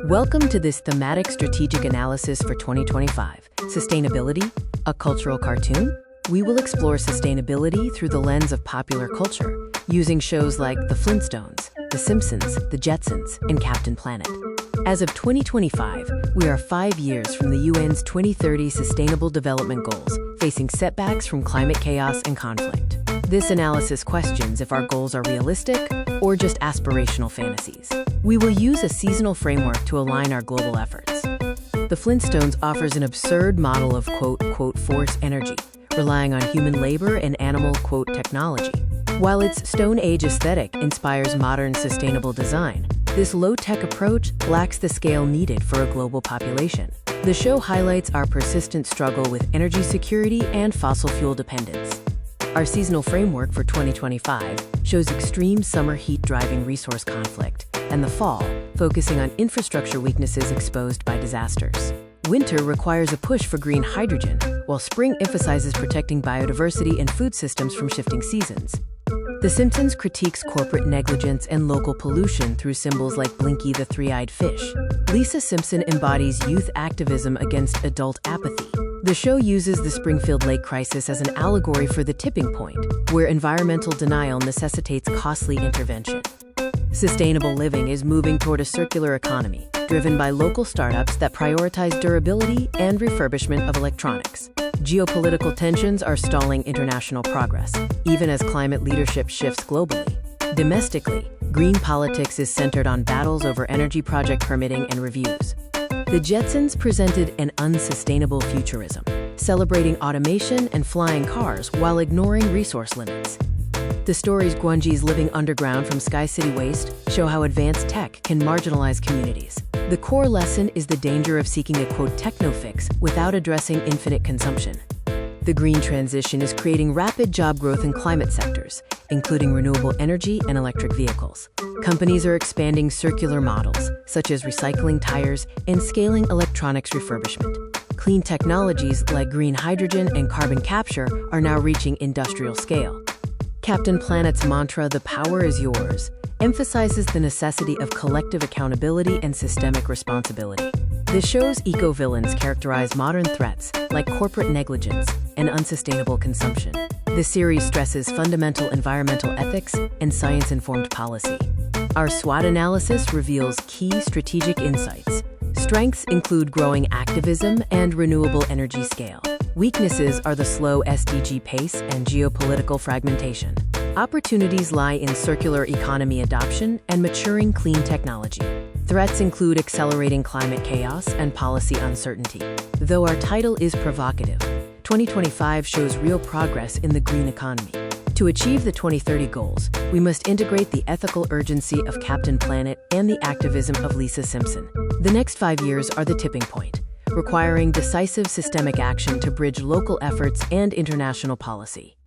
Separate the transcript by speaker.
Speaker 1: Welcome to this thematic strategic analysis for 2025. Sustainability, a cultural cartoon? We will explore sustainability through the lens of popular culture, using shows like The Flintstones, The Simpsons, The Jetsons, and Captain Planet. As of 2025, we are 5 years from the UN's 2030 Sustainable Development Goals, facing setbacks from climate chaos and conflict. This analysis questions if our goals are realistic or just aspirational fantasies. We will use a seasonal framework to align our global efforts. The Flintstones offers an absurd model of "force energy," relying on human labor and animal "technology." While its Stone Age aesthetic inspires modern sustainable design, this low-tech approach lacks the scale needed for a global population. The show highlights our persistent struggle with energy security and fossil fuel dependence. Our seasonal framework for 2025 shows extreme summer heat driving resource conflict, and the fall, focusing on infrastructure weaknesses exposed by disasters. Winter requires a push for green hydrogen, while spring emphasizes protecting biodiversity and food systems from shifting seasons. The Simpsons critiques corporate negligence and local pollution through symbols like Blinky the three-eyed fish. Lisa Simpson embodies youth activism against adult apathy. The show uses the Springfield Lake crisis as an allegory for the tipping point, where environmental denial necessitates costly intervention. Sustainable living is moving toward a circular economy, driven by local startups that prioritize durability and refurbishment of electronics. Geopolitical tensions are stalling international progress, even as climate leadership shifts globally. Domestically, green politics is centered on battles over energy project permitting and reviews. The Jetsons presented an unsustainable futurism, celebrating automation and flying cars while ignoring resource limits. The stories Gwangji's Living Underground from Sky City Waste show how advanced tech can marginalize communities. The core lesson is the danger of seeking a techno fix without addressing infinite consumption. The green transition is creating rapid job growth in climate sectors, including renewable energy and electric vehicles. Companies are expanding circular models, such as recycling tires and scaling electronics refurbishment. Clean technologies like green hydrogen and carbon capture are now reaching industrial scale. Captain Planet's mantra, "The power is yours," emphasizes the necessity of collective accountability and systemic responsibility. The show's eco-villains characterize modern threats like corporate negligence and unsustainable consumption. The series stresses fundamental environmental ethics and science-informed policy. Our SWOT analysis reveals key strategic insights. Strengths include growing activism and renewable energy scale. Weaknesses are the slow SDG pace and geopolitical fragmentation. Opportunities lie in circular economy adoption and maturing clean technology. Threats include accelerating climate chaos and policy uncertainty. Though our title is provocative, 2025 shows real progress in the green economy. To achieve the 2030 goals, we must integrate the ethical urgency of Captain Planet and the activism of Lisa Simpson. The next 5 years are the tipping point, requiring decisive systemic action to bridge local efforts and international policy.